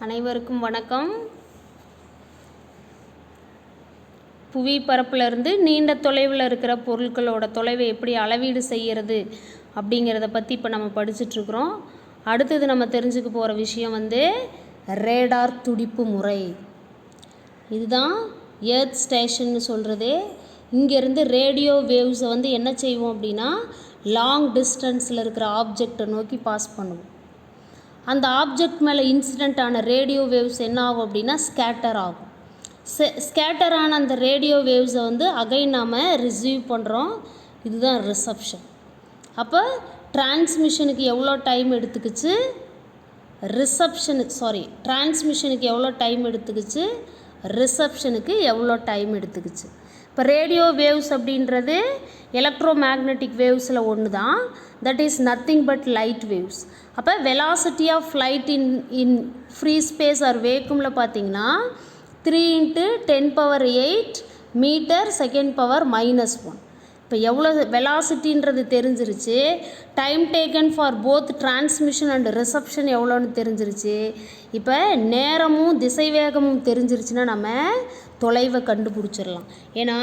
அனைவருக்கும் வணக்கம். புவி பரப்பிலிருந்து நீண்ட தொலைவில் இருக்கிற பொருட்களோட தொலைவை எப்படி அளவீடு செய்கிறது அப்படிங்கிறத பற்றி இப்போ நம்ம படிச்சுட்ருக்குறோம். அடுத்தது நம்ம தெரிஞ்சுக்க போகிற விஷயம் ரேடார் துடிப்பு முறை. இதுதான் எர்த் ஸ்டேஷன்னு சொல்கிறது. இங்கேருந்து ரேடியோ வேவ்ஸை என்ன செய்வோம் அப்படின்னா லாங் டிஸ்டன்ஸில் இருக்கிற ஆப்ஜெக்டை நோக்கி பாஸ் பண்ணுவோம். அந்த ஆப்ஜெக்ட் மேலே இன்சிடெண்ட் ஆன ரேடியோ வேவ்ஸ் என்ன ஆகும் அப்படின்னா ஸ்கேட்டர் ஆகும். ஸ்கேட்டர் ஆன அந்த ரேடியோ வேவ்ஸை அகைன் நாம் ரிசீவ் பண்ணுறோம். இதுதான் ரிசப்ஷன். அப்போ டிரான்ஸ்மிஷனுக்கு எவ்வளோ டைம் எடுத்துக்கிச்சு, டிரான்ஸ்மிஷனுக்கு எவ்வளோ டைம் எடுத்துக்கிச்சு, ரிசப்ஷனுக்கு எவ்வளோ டைம் எடுத்துக்கிச்சு. இப்போ ரேடியோ வேவ்ஸ் அப்படின்றது எலக்ட்ரோ மேக்னெட்டிக் வேவ்ஸில் ஒன்று தான். That is nothing but light waves. அப்போ velocity of light in free space or வேக்குமில் பார்த்தீங்கன்னா 3 × 10⁸ மீட்டர் செகண்ட் பவர் -1. இப்போ எவ்வளோ வெலாசிட்டின்றது தெரிஞ்சிருச்சு. Time taken for both transmission and reception எவ்வளோன்னு தெரிஞ்சிருச்சு. இப்போ நேரமும் திசைவேகமும் தெரிஞ்சிருச்சுன்னா நம்ம தொலைவை கண்டுபிடிச்சிடலாம். ஏன்னா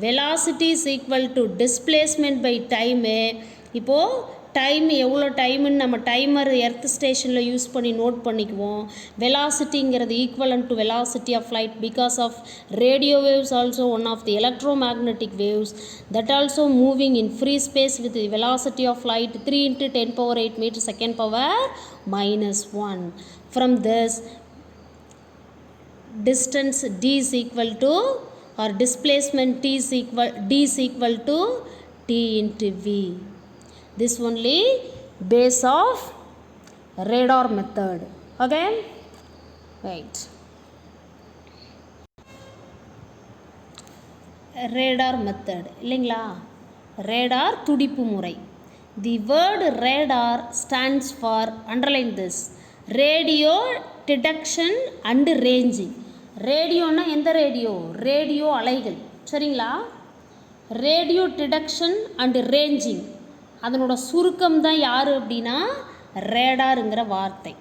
velocity is equal to displacement by time. இப்போது டைம் எவ்வளோ டைமுன்னு நம்ம டைமர் எர்த் ஸ்டேஷனில் யூஸ் பண்ணி நோட் பண்ணிக்குவோம். வெலாசிட்டிங்கிறது equivalent to velocity of light because of radio waves also one of the electromagnetic waves that also moving in free space with the velocity of light 3 × 10⁸ metre second power -1. From this distance d is equal to or displacement d is equal to t into v. This only base of radar method. Okay, right. Radar method இல்லைங்களா, radar துடிப்பு முறை. The word radar stands for, underline this, radio detection and ranging. ரேடியோன்னா எந்த radio? Radio அலைகள், சரிங்களா. Radio detection and ranging அதனோட சுருக்கம் தான் யார் அப்படின்னா ரேடாருங்கிற வார்த்தை.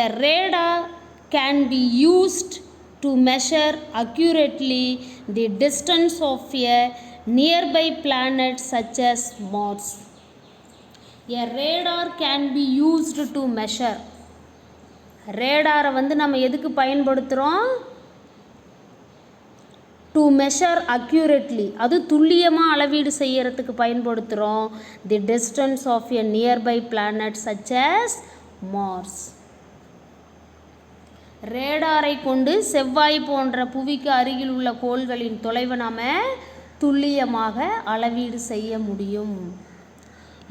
A radar can be used to measure accurately the distance of a nearby planet such as Mars. A radar can be used to measure. ரேடாரை நம்ம எதுக்கு பயன்படுத்துகிறோம்? டு மெஷர் அக்யூரேட்லி, அது துல்லியமாக அளவீடு செய்யறதுக்கு பயன்படுத்துகிறோம். The distance of a nearby planet such as Mars. ரேடாரை கொண்டு செவ்வாய் போன்ற புவிக்கு அருகில் உள்ள கோள்களின் தொலைவை நாம் துல்லியமாக அளவீடு செய்ய முடியும்.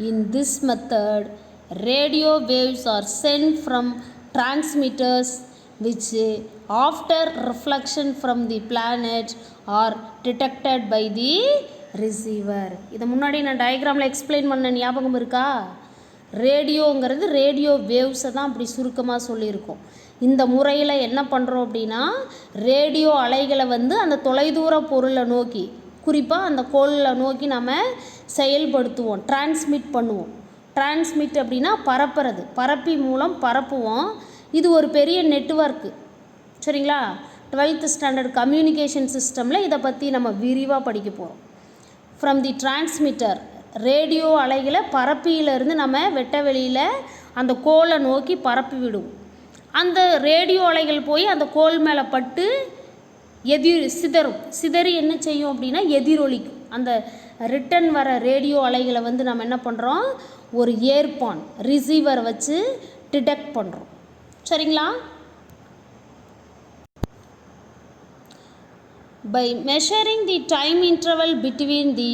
In this method radio waves are sent from transmitters which after reflection from the planet are detected by the receiver. இதை முன்னாடி நான் டயக்ராமில் எக்ஸ்பிளைன் பண்ண ஞாபகம் இருக்கா? ரேடியோங்கிறது ரேடியோ வேவ்ஸை தான் அப்படி சுருக்கமாக சொல்லியிருக்கோம். இந்த முறையில் என்ன பண்ணுறோம் அப்படின்னா ரேடியோ அலைகளை அந்த தொலைதூர பொருளை நோக்கி, குறிப்பாக அந்த கோளில் நோக்கி நம்ம செயல்படுத்துவோம், டிரான்ஸ்மிட் பண்ணுவோம். டிரான்ஸ்மிட் அப்படின்னா பரப்புறது, பரப்பி மூலம் பரப்புவோம். இது ஒரு பெரிய நெட்வொர்க்கு, சரிங்களா. 12th ஸ்டாண்டர்ட் கம்யூனிகேஷன் சிஸ்டமில் இதை பற்றி நம்ம விரிவாக படிக்க போகிறோம். ஃப்ரம் தி டிரான்ஸ்மிட்டர் ரேடியோ அலைகளை பரப்பியிலிருந்து நம்ம வெட்ட வெளியில் அந்த கோளை நோக்கி பரப்பி விடுவோம். அந்த ரேடியோ அலைகள் போய் அந்த கோள் மேலே பட்டு சிதறி என்ன செய்யும் அப்படின்னா எதிரொலிக்கும். அந்த ரிட்டன் வர ரேடியோ அலைகளை நம்ம என்ன பண்ணுறோம், ஒரு ஏர்பான் ரிசீவர் வச்சு டிடெக்ட் பண்ணுறோம், சரிங்களா. By measuring the time interval between the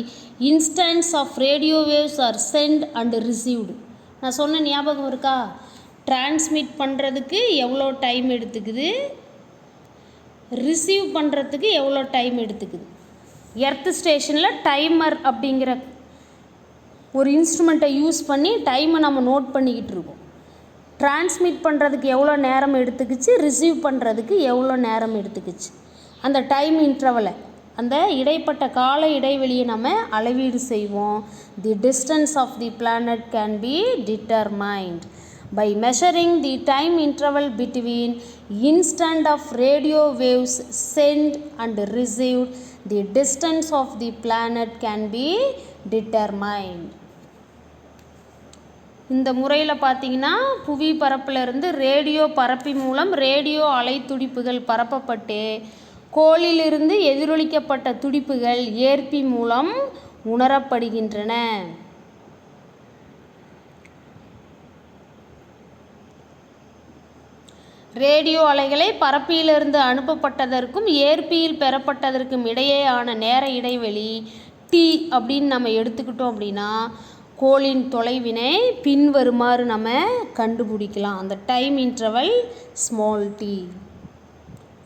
instance of radio waves are sent and received. நான் சொன்ன ஞாபகம் இருக்கா? டிரான்ஸ்மிட் பண்ணுறதுக்கு எவ்வளோ டைம் எடுத்துக்குது, ரிசீவ் பண்ணுறதுக்கு எவ்வளோ டைம் எடுத்துக்குது. எர்த் ஸ்டேஷனில் டைமர் அப்படிங்கிற ஒரு இன்ஸ்ட்ருமெண்ட்டை யூஸ் பண்ணி டைமை நம்ம நோட் பண்ணிக்கிட்டு இருக்கோம். டிரான்ஸ்மிட் பண்ணுறதுக்கு எவ்வளோ நேரம் எடுத்துக்கிச்சு, ரிசீவ் பண்ணுறதுக்கு எவ்வளோ நேரம் எடுத்துக்கிச்சு. அந்த டைம் இன்டர்வலை, அந்த இடைப்பட்ட கால இடைவெளியை நம்ம அளவீடு செய்வோம். The distance of the planet can be determined. by measuring the time interval between instant of radio waves sent and received, the distance of the planet can be determined. இந்த முறையில் பார்த்தீங்கன்னா புவி பரப்பிலிருந்து ரேடியோ பரப்பி மூலம் ரேடியோ அலை துடிப்புகள் பரப்பப்பட்டு கோளிலிருந்து எதிரொலிக்கப்பட்ட துடிப்புகள் ஏற்பி மூலம் உணரப்படுகின்றன. Radio அலைகளை பரப்பியிலிருந்து அனுப்பப்பட்டதற்கும் ஏற்பியில் பெறப்பட்டதற்கும் இடையேயான நேர இடைவெளி டி அப்படின்னு நம்ம எடுத்துக்கிட்டோம் அப்படின்னா கோளின் தொலைவினை பின்வருமாறு நம்ம கண்டுபிடிக்கலாம். அந்த time interval small t.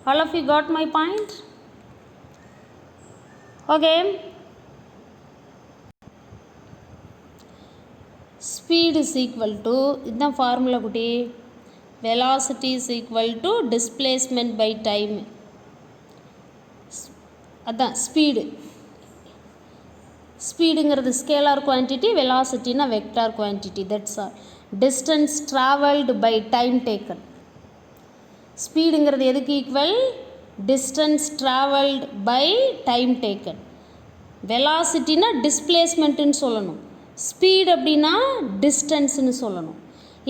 All of you got my point? Okay. Speed is equal to, இதுதான் ஃபார்முலா குட்டி, velocity is equal to displacement by time. அதான் ஸ்பீடு. ஸ்பீடுங்கிறது ஸ்கேலார் குவான்டிட்டி, வெலாசிட்டினா vector quantity. That's all. Distance travelled by time taken. ஸ்பீடுங்கிறது எதுக்கு equal? Distance travelled by time taken. வெலாசிட்டினா டிஸ்பிளேஸ்மெண்ட்டுன்னு சொல்லணும், ஸ்பீடு அப்படின்னா டிஸ்டன்ஸ்னு சொல்லணும்.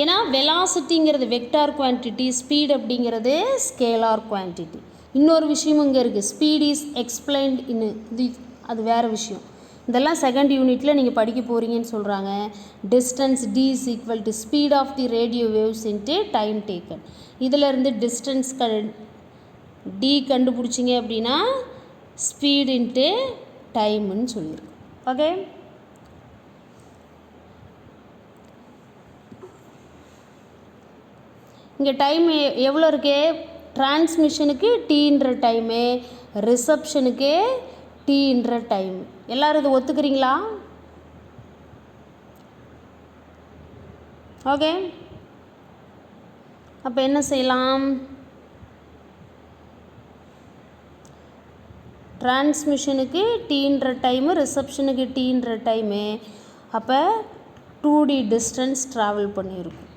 ஏன்னா வெலாசிட்டிங்கிறது வெக்டார் குவான்டிட்டி, ஸ்பீடு அப்படிங்கிறது ஸ்கேலார் குவான்டிட்டி. இன்னொரு விஷயமும் இங்கே இருக்குது, ஸ்பீட் இஸ் எக்ஸ்பிளைன்ட் இன் இது, அது வேறு விஷயம். இதெல்லாம் செகண்ட் யூனிட்டில் நீங்கள் படிக்க போகிறீங்கன்னு சொல்கிறாங்க. Distance d is equal to speed of the radio waves into time taken. இதிலேருந்து டிஸ்டன்ஸ் டி கண்டுபிடிச்சிங்க அப்படின்னா ஸ்பீட் இன்ட்டு டைம்னு சொல்லியிருக்கு. ஓகே. இங்கே டைம் எவ்வளோ இருக்கு? டிரான்ஸ்மிஷனுக்கு டீன்ற டைமு, ரிசப்ஷனுக்கு டீன்ற டைம். எல்லோரும் இது ஒத்துக்கிறீங்களா? ஓகே. அப்போ என்ன செய்யலாம்? டிரான்ஸ்மிஷனுக்கு டீன்ற டைமு, ரிசப்ஷனுக்கு டீன்ற டைமு. அப்போ 2D டிஸ்டன்ஸ் ட்ராவல் பண்ணியிருக்கும்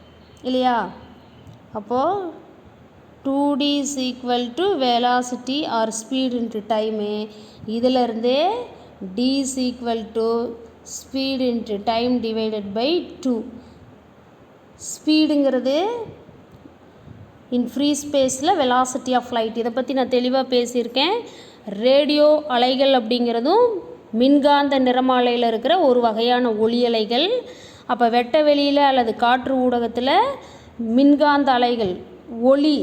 இல்லையா? அப்போது 2D is equal to velocity or speed into time. இதிலருந்தே D is equal to speed into time divided by 2. ஸ்பீடுங்கிறது இன் ஃப்ரீ ஸ்பேஸில் வெலாசிட்டி ஆஃப் லைட். இதை பற்றி நான் தெளிவாக பேசியிருக்கேன். ரேடியோ அலைகள் அப்படிங்கிறதும் மின்காந்த நிறமாலையில் இருக்கிற ஒரு வகையான ஒளி அலைகள். அப்போ வெட்ட வெளியில் அல்லது காற்று ஊடகத்தில் மின்காந்த அலைகள், ஒளி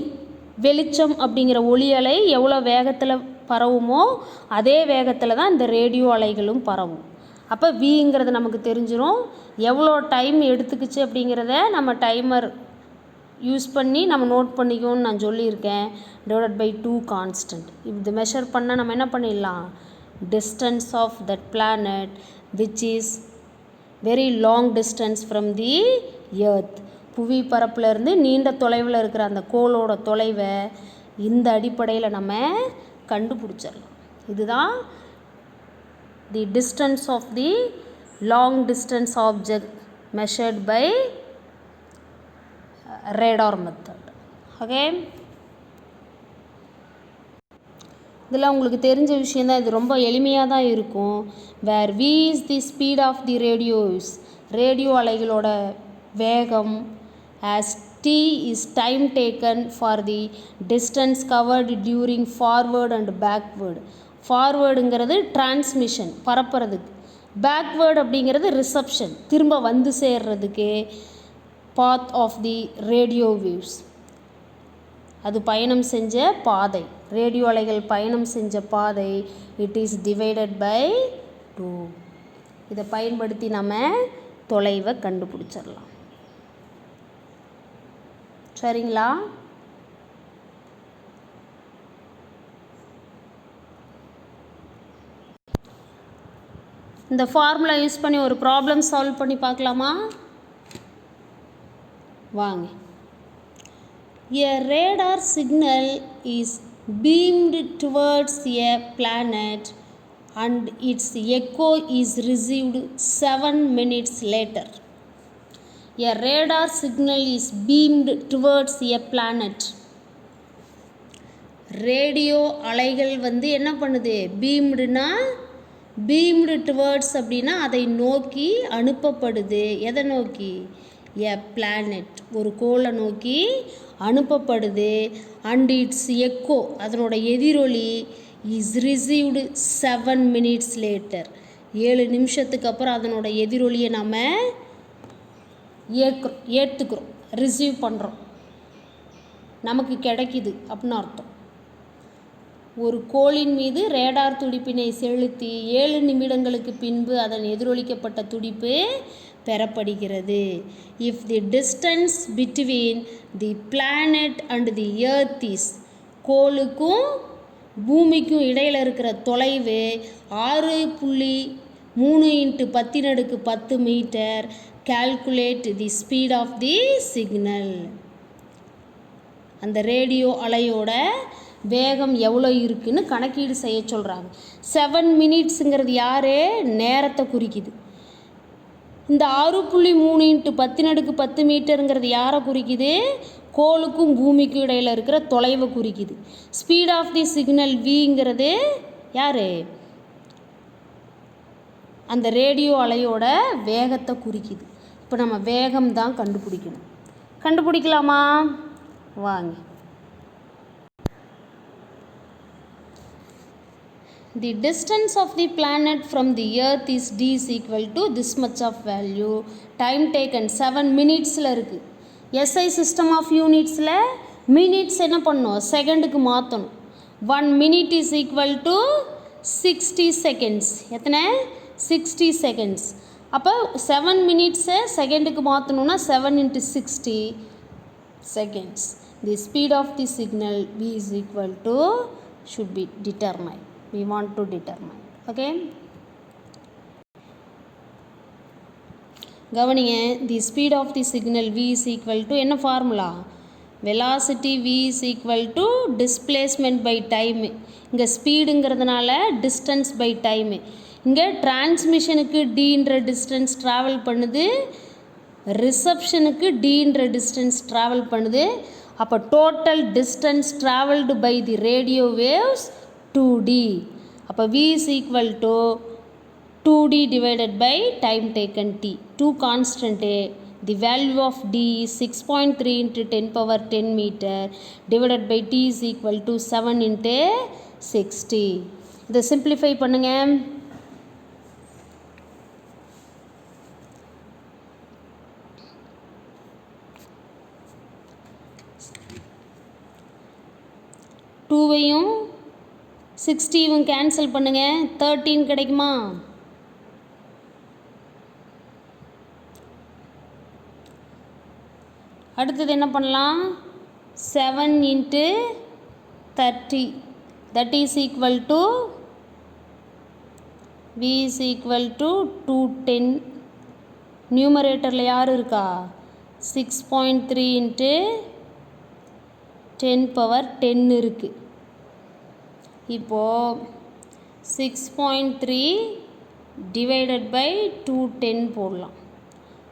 வெளிச்சம் அப்படிங்கிற ஒளி அலை எவ்வளோ வேகத்தில் பரவுமோ அதே வேகத்தில் தான் இந்த ரேடியோ அலைகளும் பரவும். அப்போ விங்கிறது நமக்கு தெரிஞ்சிடும். எவ்வளோ டைம் எடுத்துக்கிச்சு அப்படிங்கிறத நம்ம டைமர் யூஸ் பண்ணி நம்ம நோட் பண்ணிக்கோன்னு நான் சொல்லியிருக்கேன். Divided by 2 constant. இது மெஷர் பண்ணால் நம்ம என்ன பண்ணிடலாம்? Distance of that planet which is very long distance from the earth. புவி பரப்புலேருந்து நீண்ட தொலைவில் இருக்கிற அந்த கோளோட தொலைவை இந்த அடிப்படையில் நம்ம கண்டுபிடிச்சிடலாம். இதுதான் the distance of the long distance object measured by radar method. Okay. இதெல்லாம் உங்களுக்கு தெரிஞ்ச விஷயந்தான். இது ரொம்ப எளிமையாக தான் இருக்கும். Where v is the speed of the radios, radio அலைகளோட வேகம், as t is time taken for the distance covered during forward and backward. ஃபார்வேர்டுங்கிறது டிரான்ஸ்மிஷன் பரப்புறதுக்கு, பேக்வேர்டு அப்படிங்கிறது ரிசப்ஷன் திரும்ப வந்து சேர்றதுக்கு. Path of the radio waves, அது பயணம் செஞ்ச பாதை, ரேடியோ அலைகள் பயணம் செஞ்ச பாதை. It is divided by 2. இதை பயன்படுத்தி நம்ம தொலைவை கண்டுபிடிச்சிடலாம். சரிங்களா? இந்த ஃபார்முலா யூஸ் பண்ணி ஒரு ப்ராப்ளம் சால்வ் பண்ணி பார்க்கலாமா? வாங்க. A radar signal is beamed towards a planet and its echo is received 7 minutes later. A radar signal is beamed towards a planet. Radio அலைகள் வந்து என்ன பண்ணுது? பீம்டு டுவர்ட்ஸ் அப்படின்னா அதை நோக்கி அனுப்பப்படுது. எதை நோக்கி? எ பிளானட், ஒரு கோளை நோக்கி அனுப்பப்படுது. அண்ட் இட்ஸ் எக்கோ, அதனோட எதிரொலி இஸ் ரிசீவ்டு 7 minutes later. 7 நிமிஷத்துக்கு அப்புறம் அதனோட எதிரொலியை நம்ம ஏற்றுக்கிறோம், ரிசீவ் பண்ணுறோம், நமக்கு கிடைக்குது அப்படின்னு அர்த்தம். ஒரு கோளின் மீது ரேடார் துடிப்பினை செலுத்தி 7 நிமிடங்களுக்கு பின்பு அதன் எதிரொலிக்கப்பட்ட துடிப்பு பெறப்படுகிறது. If the distance between the planet and the earth is, கோளுக்கும் பூமிக்கும் இடையில் இருக்கிற தொலைவு 6.3 × 10⁻10 metre. Calculate the speed of the signal. அந்த ரேடியோ அலையோட வேகம் எவ்வளோ இருக்குன்னு கணக்கீடு செய்ய சொல்கிறாங்க. 7 minutesங்கிறது யார்? நேரத்தை குறிக்குது. இந்த 6.3 × 10⁻10 மீட்டருங்கிறது யாரை குறிக்குது? கோளுக்கும் பூமிக்கும் இடையில் இருக்கிற தொலைவை குறிக்குது. ஸ்பீட் ஆஃப் தி சிக்னல் விங்கிறது யார்? அந்த ரேடியோ அலையோட வேகத்தை குறிக்குது. இப்போ நம்ம வேகம் தான் கண்டுபிடிக்கணும். கண்டுபிடிக்கலாமா? வாங்க. The distance of the planet from the earth is d is equal to this much of value. Time taken 7 minutesல இருக்குது. SI system of unitsல மினிட்ஸ் என்ன பண்ணணும்? செகண்டுக்கு மாற்றணும். 1 minute is equal to 60 seconds. எத்தனை? 60 seconds. அப்போ 7 minutesை செகண்டுக்கு மாற்றணும்னா 7 × 60 seconds. The speed of the signal v is equal to should be determined. We want to determine. Okay. கவனிங்க. the speed of the signal v is equal to என்ன formula? velocity v is equal to displacement by time. இங்கே ஸ்பீடுங்கிறதுனால distance by time. இங்கே டிரான்ஸ்மிஷனுக்கு dன்ற distance travel பண்ணுது, ரிசப்ஷனுக்கு dன்ற distance travel பண்ணுது. அப்போ total distance travelled by the radio waves 2d. அப்போ v is equal to 2d divided by time taken t. 2 constant. The value of d is 6.3 × 10⁻10 meter divided by t is equal to 7 × 60. இதை simplify பண்ணுங்க. டூவையும் 60வும் cancel பண்ணுங்க. 13 கிடைக்குமா? அடுத்தது என்ன பண்ணலாம்? 7 × 30 that is equal to v is equal to 210. நியூமரேட்டரில் யார் இருக்கா? 6.3 × 10⁻10 இருக்குது. இப்போது 6.3 divided by 210 போடலாம்.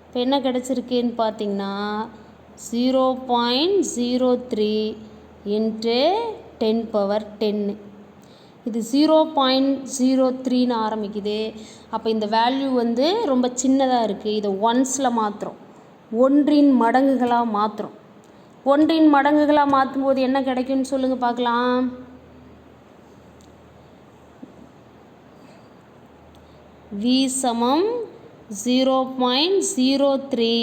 இப்போ என்ன கிடச்சிருக்குன்னு பார்த்தீங்கன்னா 0.03 × 10⁻10. இது 0.03ன்னு ஆரம்பிக்குது. அப்போ இந்த வேல்யூ வந்து ரொம்ப சின்னதாக இருக்குது. இதை ஒன்ஸில் மாற்றுறோம், ஒன்றின் மடங்குகளாக மாற்றுறோம். ஒன்றின் மடங்குகளாக மாற்றும்போது என்ன கிடைக்கும்னு சொல்லுங்கள் பார்க்கலாம். v சமம் 0.03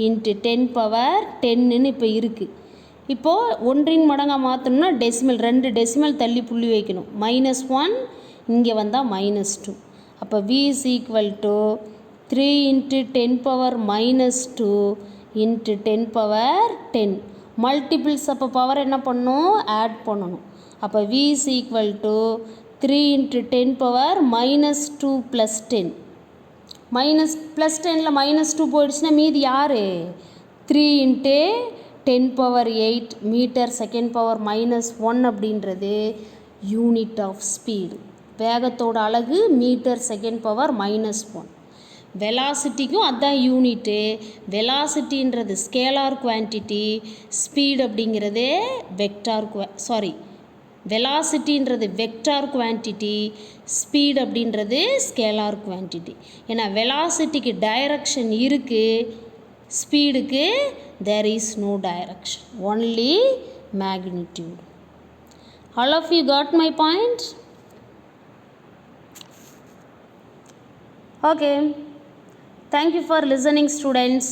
× 10⁻10ன்னு இப்போ இருக்குது. இப்போது ஒன்றின் மடங்காக மாற்றணும்னா டெசிமல் 2 டெசிமல் தள்ளி புள்ளி வைக்கணும். -1 இங்கே வந்தால் -2. அப்போ v is equal to 3 × 10⁻−2 × 10⁻10. Multiples அப்போ பவர் என்ன பண்ணணும்? ஆட் பண்ணணும். அப்போ v is equal to 3 × 10⁻−2 + 10. +10ல் -2 போயிடுச்சுன்னா மீதி யார்? 3 × 10⁸ மீட்டர் செகண்ட் பவர் -1 அப்படின்றது யூனிட் ஆஃப் ஸ்பீடு. வேகத்தோட அலகு மீட்டர் செகண்ட் பவர் -1. வெலாசிட்டிக்கும் அதுதான் யூனிட்டு. வெலாசிட்டின்றது ஸ்கேலார் குவான்டிட்டி, ஸ்பீட் அப்படிங்கிறது வெலாசிட்டின்றது வெக்டார் குவான்டிட்டி, ஸ்பீட் அப்படின்றது ஸ்கேலார் குவான்டிட்டி. ஏன்னா வெலாசிட்டிக்கு டைரக்ஷன் இருக்குது, ஸ்பீடுக்கு there is no direction, only magnitude. All of you got my point? Okay. Thank you for listening, students.